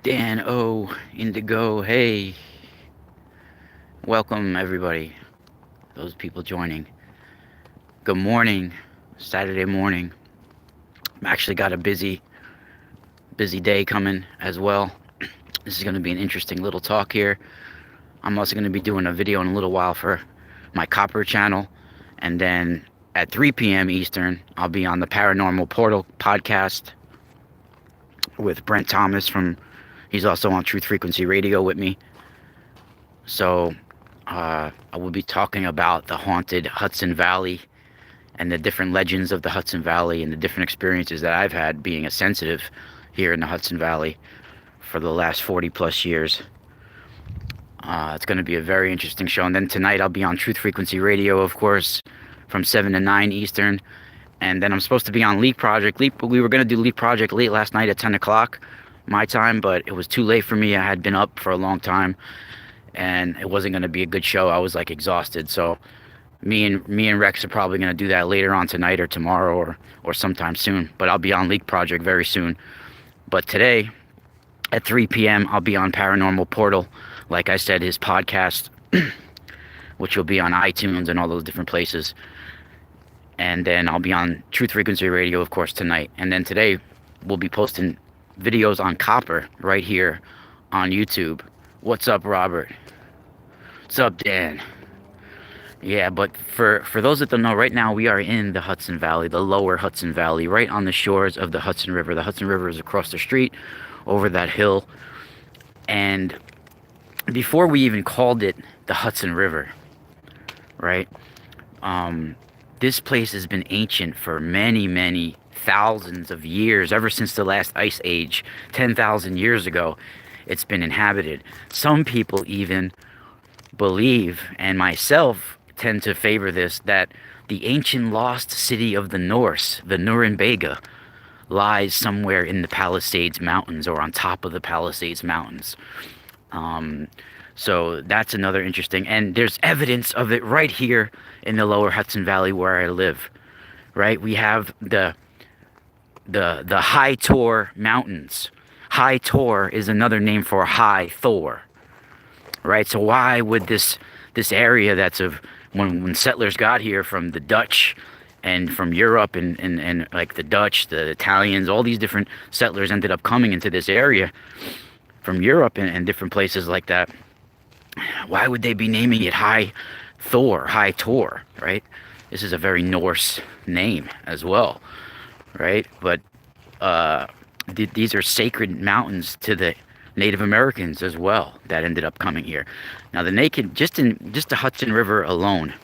Dan O, Indigo, hey, welcome everybody, those people joining. Good morning, Saturday morning. I've actually got a busy day coming as well. This is going to be an interesting little talk here. I'm also going to be doing a video in a little while for my Copper channel, and then at 3 p.m. Eastern, I'll be on the Paranormal Portal podcast with Brent Thomas he's also on Truth Frequency Radio with me. So I will be talking about the haunted Hudson Valley and the different legends of the Hudson Valley and the different experiences that I've had being a sensitive here in the Hudson Valley for the last 40 plus years. It's going to be a very interesting show. And then tonight I'll be on Truth Frequency Radio, of course, from 7 to 9 Eastern. And then I'm supposed to be on Leap Project. We were going to do Leap Project late last night at 10 o'clock my time, but it was too late for me. I had been up for a long time, and it wasn't going to be a good show. I was like exhausted. So me and Rex are probably going to do that later on tonight or tomorrow or sometime soon. But I'll be on Leak Project very soon. But today at 3 p.m. I'll be on Paranormal Portal. Like I said, his podcast, which will be on iTunes and all those different places. And then I'll be on Truth Frequency Radio, of course, tonight. And then today we'll be posting videos on Copper right here on YouTube. What's up, Robert? What's up, Dan? Yeah, but for those that don't know, right now we are in the Hudson Valley, the lower Hudson Valley, right on the shores of the Hudson River. The Hudson River is across the street, over that hill. And before we even called it the Hudson River, right? This place has been ancient for many, many thousands of years, ever since the last ice age, 10,000 years ago. It's been inhabited. Some people even believe, and myself tend to favor this, that the ancient lost city of the Norse, the Nuremberg, lies somewhere in the Palisades Mountains or on top of the Palisades Mountains. So that's another interesting, and there's evidence of it right here in the lower Hudson Valley where I live. Right, we have the High Tor Mountains. High Tor is another name for High Thor. Right, so why would this area that's of when settlers got here from the Dutch and from Europe and like the Dutch, the Italians, all these different settlers ended up coming into this area from Europe and different places like that. Why would they be naming it High Thor, High Tor, right? This is a very Norse name as well, right? But these are sacred mountains to the Native Americans as well that ended up coming here. Now just the Hudson River alone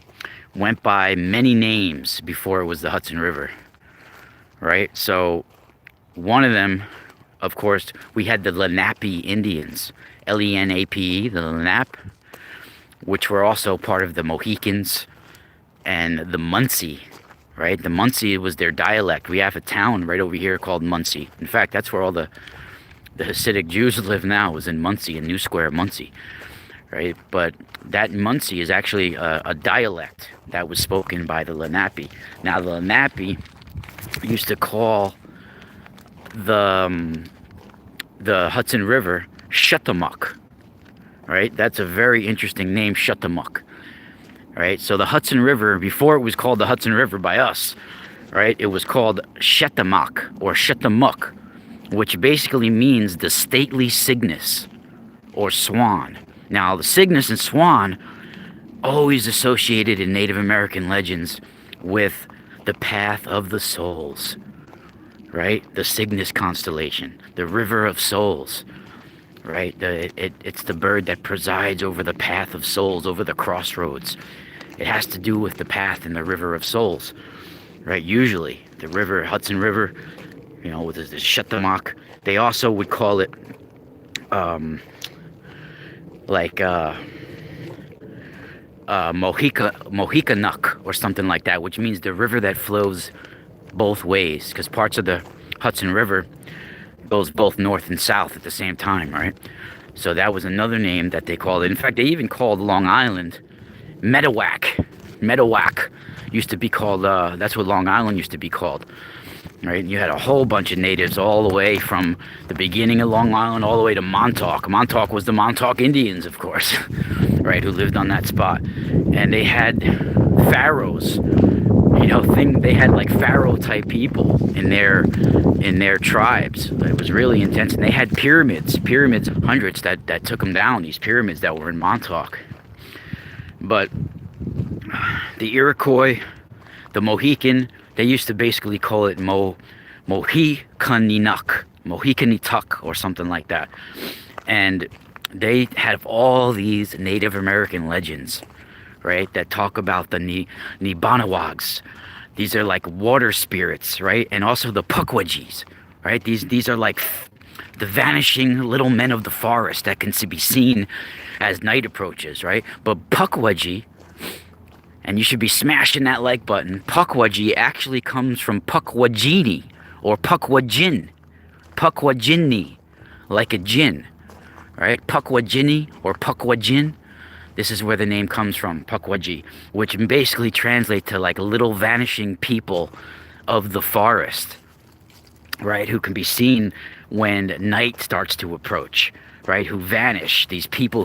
went by many names before it was the Hudson River, right? So one of them, of course, we had the Lenape Indians, Lenape, the Lenape, which were also part of the Mohicans and the Muncie, right? The Muncie was their dialect. We have a town right over here called Muncie. In fact, that's where all the Hasidic Jews live now, was in Muncie, in New Square, Muncie, right? But that Muncie is actually a dialect that was spoken by the Lenape. Now, the Lenape used to call the Hudson River Shuttamuck, right? That's a very interesting name, Shuttamuck, right? So the Hudson River, before it was called the Hudson River by us, right, it was called Shuttamuck or Shuttamuck, which basically means the stately Cygnus or swan. Now, the Cygnus and swan, always associated in Native American legends with the path of the souls, right? The Cygnus constellation, the river of souls, right? It's the bird that presides over the path of souls, over the crossroads. It has to do with the path in the river of souls, right? Usually, the river, Hudson River, you know, with this Shuttamuck. They also would call it, Mohicanuk or something like that, which means the river that flows both ways, because parts of the Hudson River goes both north and south at the same time, right? So that was another name that they called it. In fact, they even called Long Island Medawack, used to be called, that's what Long Island used to be called, right? You had a whole bunch of natives all the way from the beginning of Long Island all the way to Montauk. Montauk was the Montauk Indians, of course, right, who lived on that spot. And they had pharaohs, they had like pharaoh type people in their tribes. It was really intense. And they had pyramids, hundreds that took them down, these pyramids that were in Montauk. But the Iroquois, the Mohican, they used to basically call it Mohicanituck, or something like that. And they have all these Native American legends, right, that talk about the Nibanawags. These are like water spirits, right? And also the Pukwudgies, right? These are like the vanishing little men of the forest that can be seen as night approaches, right? But Pukwudgie, and you should be smashing that like button, Pukwudgie actually comes from Pukwudgini or Pukwudjin, like a jinn, right? Pukwudgini or Pukwudjin. This is where the name comes from, Pukwudgie, which basically translates to like little vanishing people of the forest, right? Who can be seen when night starts to approach, right? Who vanish, these people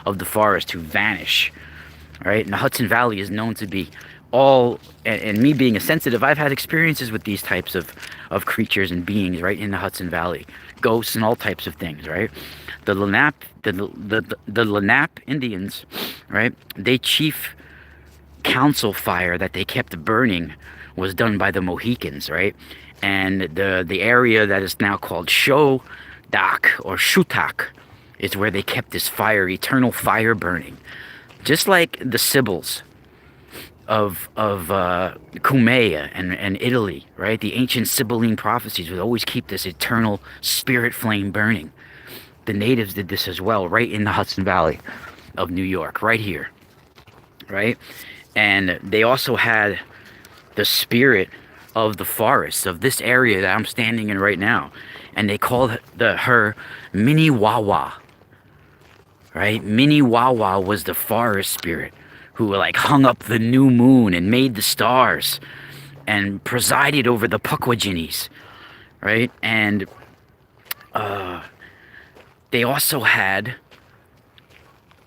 of the forest who vanish, right? And the Hudson Valley is known to be all, and me being a sensitive, I've had experiences with these types of creatures and beings right in the Hudson Valley, ghosts and all types of things, right? The Lenape Indians, right? They chief council fire that they kept burning was done by the Mohicans, right? And the area that is now called Shodak or Shutak is where they kept this fire, eternal fire burning, just like the Sibyls of Cumaea and Italy, right? The ancient Sibylline prophecies would always keep this eternal spirit flame burning. The natives did this as well, right in the Hudson Valley of New York, right here, right? And they also had the spirit of the forest, of this area that I'm standing in right now, and they called her Minnewawa, right? Minnewawa was the forest spirit who like hung up the new moon and made the stars and presided over the Pukwudginis, right? And they also had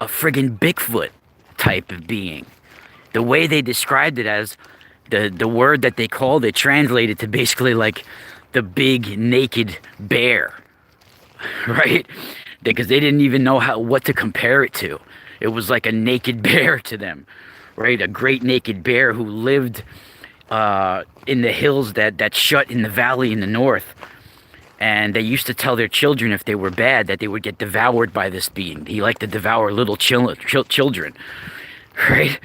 a friggin' Bigfoot type of being. The way they described it, as the word that they called it translated to basically like the big naked bear, right? Because they didn't even know what to compare it to. It was like a naked bear to them, right? A great naked bear who lived in the hills that shut in the valley in the north. And they used to tell their children if they were bad that they would get devoured by this being. He liked to devour little children, right?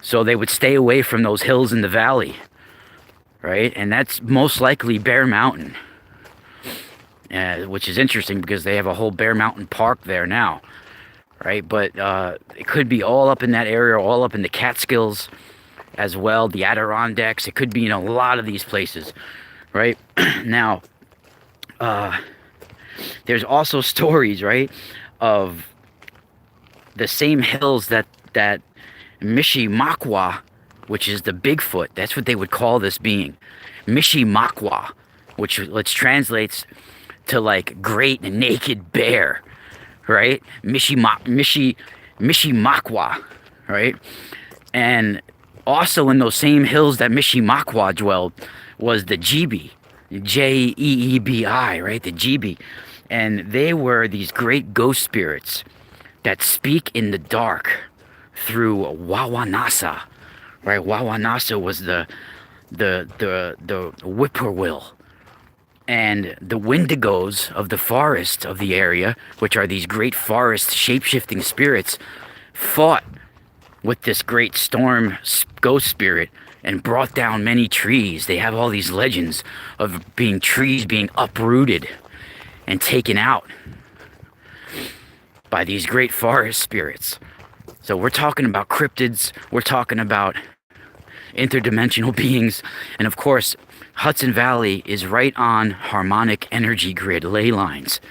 So they would stay away from those hills in the valley, right? And that's most likely Bear Mountain, which is interesting because they have a whole Bear Mountain Park there now, right? But it could be all up in that area, all up in the Catskills as well, the Adirondacks. It could be in a lot of these places, right? Now, there's also stories, right, of the same hills that Mishimakwa, which is the Bigfoot, that's what they would call this being, Mishimakwa, which translates to like great naked bear, right? Mishimakwa, right? And also in those same hills that Mishimakwa dwelled was the Jeebi, Jeebi, right? The Jeebi. And they were these great ghost spirits that speak in the dark through Wawanasa, right? Wawanasa was the whippoorwill. And the Wendigos of the forest of the area, which are these great forest shape-shifting spirits, fought with this great storm ghost spirit and brought down many trees. They have all these legends of trees being uprooted and taken out by these great forest spirits. So we're talking about cryptids, we're talking about interdimensional beings, and of course, Hudson Valley is right on harmonic energy grid ley lines.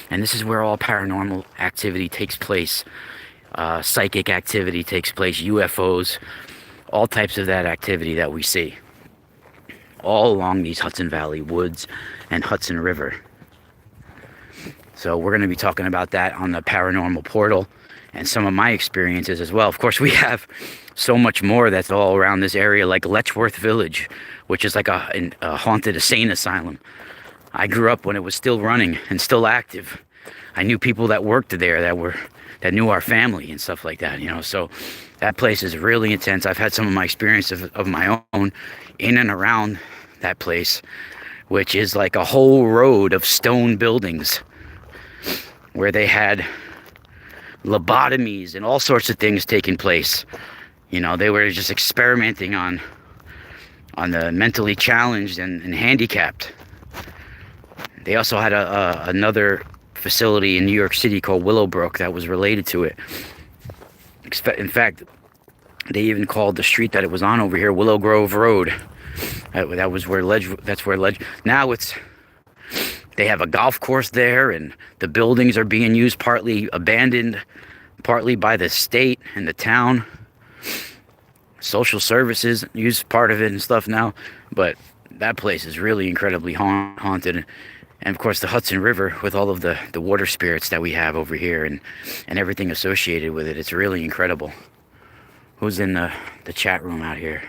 And this is where all paranormal activity takes place. Psychic activity takes place, UFOs, all types of that activity that we see all along these Hudson Valley woods and Hudson River. So we're going to be talking about that on the Paranormal Portal and some of my experiences as well. Of course, we have so much more that's all around this area, like Letchworth Village, which is like a haunted insane asylum. I grew up when it was still running and still active. I knew people that worked there that knew our family and stuff like that, you know. So that place is really intense. I've had some of my experiences of my own in and around that place, which is like a whole road of stone buildings where they had lobotomies and all sorts of things taking place. You know, they were just experimenting on the mentally challenged and handicapped. They also had another facility in New York City called Willowbrook that was related to it. In fact, they even called the street that it was on over here Willow Grove Road. That was where now they have a golf course there, and the buildings are being used, partly abandoned, partly by the state and the town. Social services use part of it and stuff now, but that place is really incredibly haunted. And of course the Hudson River with all of the water spirits that we have over here and everything associated with it. It's really incredible. Who's in the chat room out here?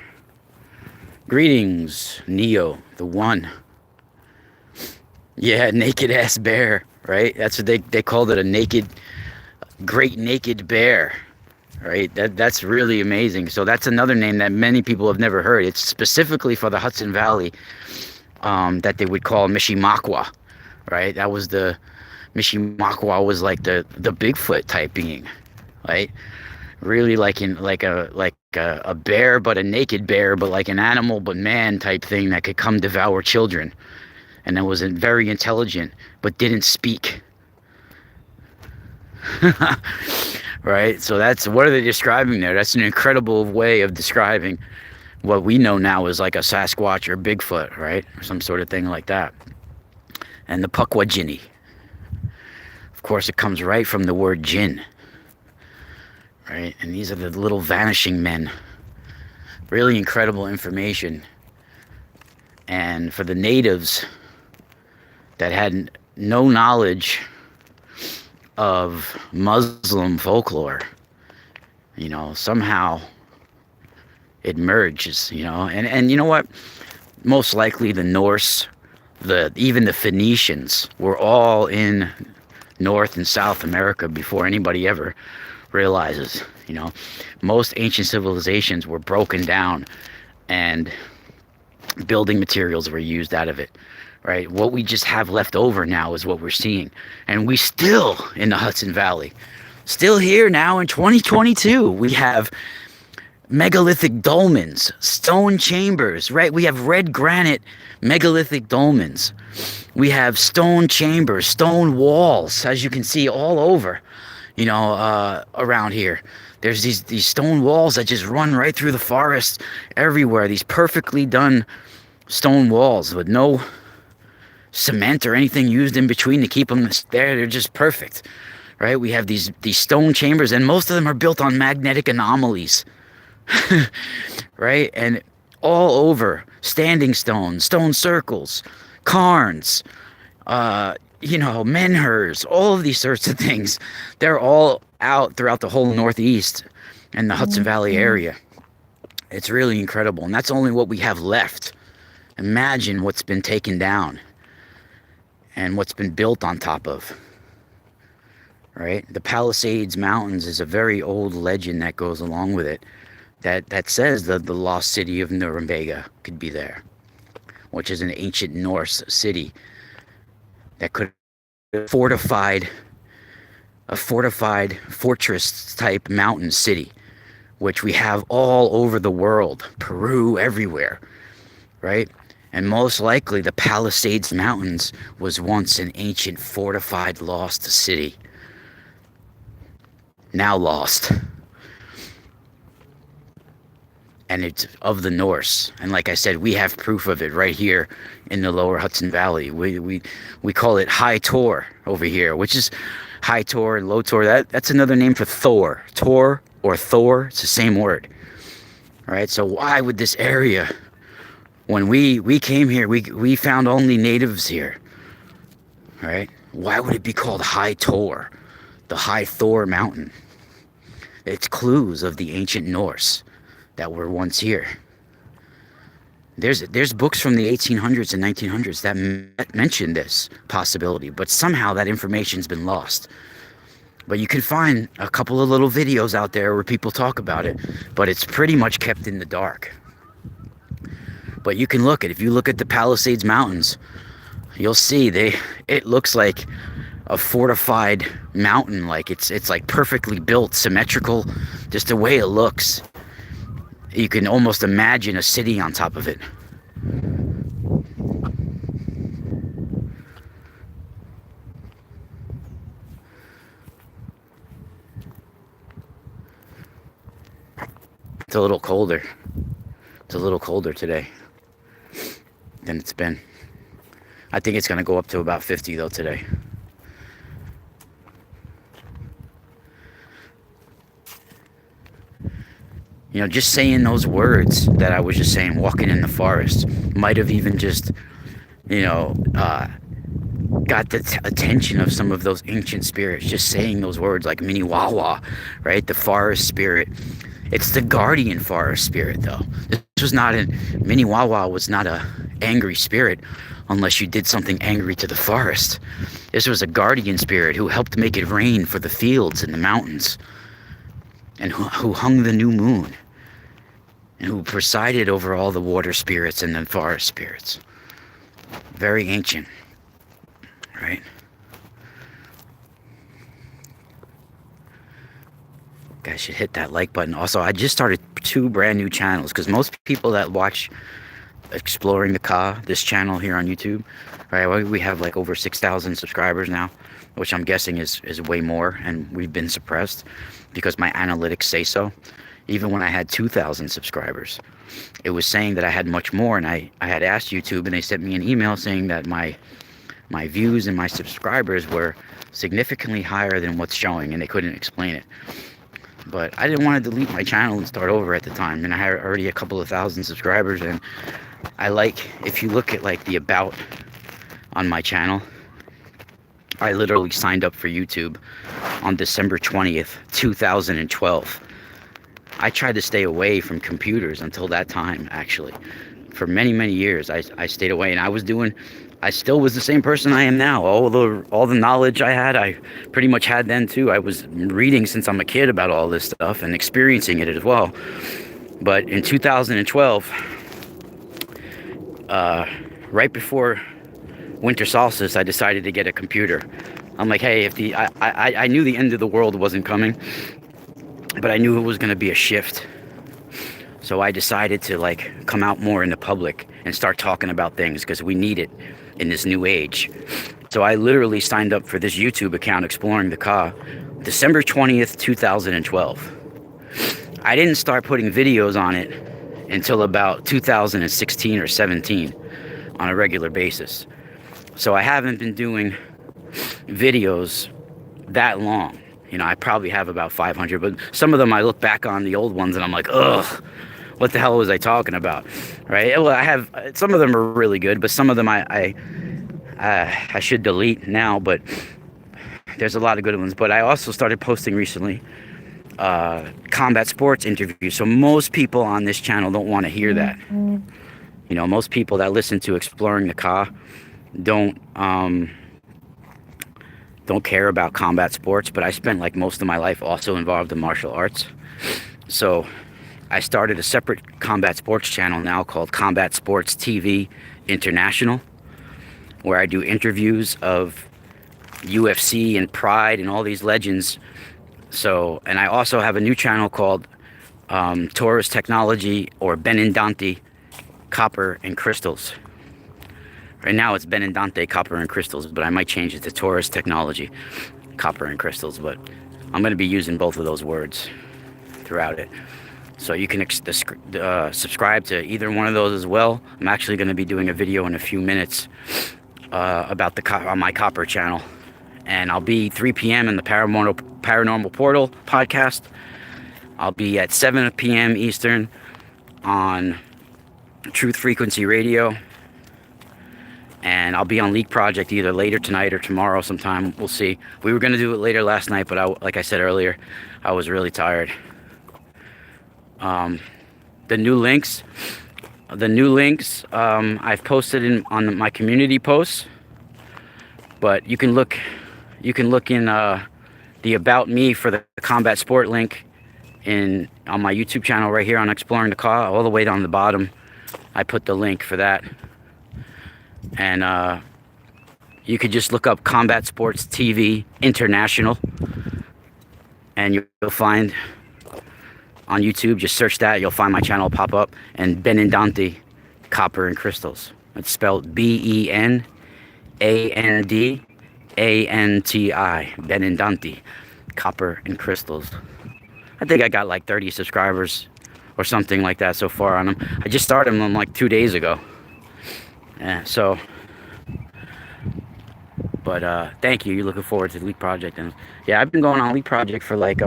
Greetings, Neo, the one. Yeah, naked ass bear, right? That's what they called it, great naked bear, right? That's really amazing. So that's another name that many people have never heard. It's specifically for the Hudson Valley, that they would call Mishimakwa, right? That was Mishimakwa was like the Bigfoot type being, right? Really like a bear, but a naked bear, but like an animal but man type thing that could come devour children. And that was very intelligent, but didn't speak. Right? So what are they describing there? That's an incredible way of describing what we know now is like a Sasquatch or Bigfoot, right? Or some sort of thing like that. And the Pukwudjini. Of course, it comes right from the word jinn. Right? And these are the little vanishing men. Really incredible information. And for the natives that had no knowledge of Muslim folklore, you know, somehow it merges, you know. And you know what? Most likely the Norse, even the Phoenicians were all in North and South America before anybody ever realizes, you know. Most ancient civilizations were broken down and building materials were used out of it, right? What we just have left over now is what we're seeing. And we still, in the Hudson Valley, still here now in 2022, we have megalithic dolmens, stone chambers, right? We have red granite megalithic dolmens. We have stone chambers, stone walls, as you can see all over, you know, around here. There's these stone walls that just run right through the forest everywhere. These perfectly done stone walls with no cement or anything used in between to keep them there. They're just perfect, right? We have these stone chambers, and most of them are built on magnetic anomalies, right? And all over, standing stones, stone circles, cairns, you know, menhirs, all of these sorts of things. They're all out throughout the whole Northeast and the Hudson Valley area. It's really incredible, and that's only what we have left. Imagine what's been taken down and what's been built on top of, right? The Palisades Mountains is a very old legend that goes along with it that says that the lost city of Nuremberg could be there, which is an ancient Norse city that could have a fortified fortress type mountain city, which we have all over the world, Peru, everywhere, right? And most likely the Palisades Mountains was once an ancient fortified lost city, now lost. And it's of the Norse. And like I said, we have proof of it right here in the lower Hudson Valley. We call it High Tor over here, which is High Tor and Low Tor. That's another name for Thor. Tor or Thor, it's the same word. right? So why would this area, when we came here, we found only natives here, right? Why would it be called High Tor, the High Thor Mountain? It's clues of the ancient Norse that were once here. There's books from the 1800s and 1900s that mention this possibility, but somehow that information's been lost. But you can find a couple of little videos out there where people talk about it, but it's pretty much kept in the dark. But you can look at, if you look at the Palisades Mountains, you'll see it looks like a fortified mountain, like it's like perfectly built, symmetrical, just the way it looks. You can almost imagine a city on top of it. It's a little colder. It's a little colder today than it's been. I think it's going to go up to about 50 though today. You know, just saying those words that I was just saying, walking in the forest, might have even just, got the attention of some of those ancient spirits. Just saying those words, like Miniwawa, right? The forest spirit. It's the guardian forest spirit, though. Miniwawa was not a angry spirit unless you did something angry to the forest. This was a guardian spirit who helped make it rain for the fields and the mountains, and who hung the new moon, and who presided over all the water spirits and the forest spirits. Very ancient, right? Guys should hit that like button. Also, I just started 2 brand new channels, because most people that watch Exploring the Ka, this channel here on YouTube, right, we have like over 6,000 subscribers now, which I'm guessing is way more, and we've been suppressed because my analytics say so. Even when I had 2,000 subscribers, it was saying that I had much more, and I had asked YouTube, and they sent me an email saying that my views and my subscribers were significantly higher than what's showing, and they couldn't explain it. But I didn't want to delete my channel and start over at the time, and I had already a couple of thousand subscribers. And if you look at like the about on my channel, I literally signed up for YouTube on December 20th, 2012. I tried to stay away from computers until that time, actually. For many, many years, I stayed away, and I still was the same person I am now. All the knowledge I had, I pretty much had then too. I was reading since I'm a kid about all this stuff and experiencing it as well. But in 2012, right before winter solstice, I decided to get a computer. I'm like, hey, I knew the end of the world wasn't coming, but I knew it was going to be a shift. So I decided to like come out more in the public and start talking about things, because we need it in this new age. So I literally signed up for this YouTube account, Exploring the Ka, December 20th, 2012. I didn't start putting videos on it until about 2016 or 17 on a regular basis. So I haven't been doing videos that long. I probably have about 500, but some of them I look back on the old ones and I'm like, ugh, what the hell was I talking about, right? Well, I have, some of them are really good, but some of them I should delete now, but there's a lot of good ones. But I also started posting recently combat sports interviews, so most people on this channel don't want to hear that. Most people that listen to Exploring the Ka don't care about combat sports, but I spent like most of my life also involved in martial arts. So I started a separate combat sports channel now called Combat Sports TV International, where I do interviews of UFC and Pride and all these legends. So, and I also have a new channel called Taurus Technology, or Benindante Copper and Crystals. Right now it's Benindante Copper and Crystals, but I might change it to Taurus Technology Copper and Crystals. But I'm going to be using both of those words throughout it. So you can subscribe to either one of those as well. I'm actually going to be doing a video in a few minutes about on my Copper channel. And I'll be 3 p.m. in the Paranormal Portal podcast. I'll be at 7 p.m. Eastern on Truth Frequency Radio, and I'll be on Leak Project either later tonight or tomorrow sometime. We'll see. We were going to do it later last night, but like I said earlier, I was really tired. The new links I've posted on my community posts, but you can look in the About Me for the Combat Sport link on my YouTube channel right here on Exploring the Car. All the way down the bottom, I put the link for that. And you could just look up Combat Sports TV International, and you'll find on YouTube, just search that, you'll find my channel pop up. And Benindante Copper and Crystals. It's spelled Benandanti. Benindante Copper and Crystals. I think I got like 30 subscribers or something like that so far on them. I just started them like 2 days ago. Yeah, so, but thank you. You're looking forward to the Leak Project, and yeah, I've been going on Leak Project for like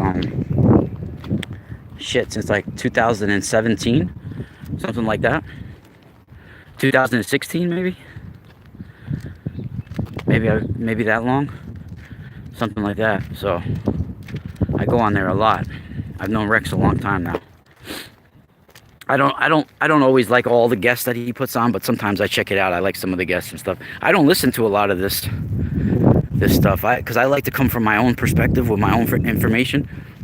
since like 2017, something like that. 2016 maybe that long, something like that. So I go on there a lot. I've known Rex a long time now. I don't always like all the guests that he puts on, but sometimes I check it out. I like some of the guests and stuff. I don't listen to a lot of this stuff because I like to come from my own perspective with my own information.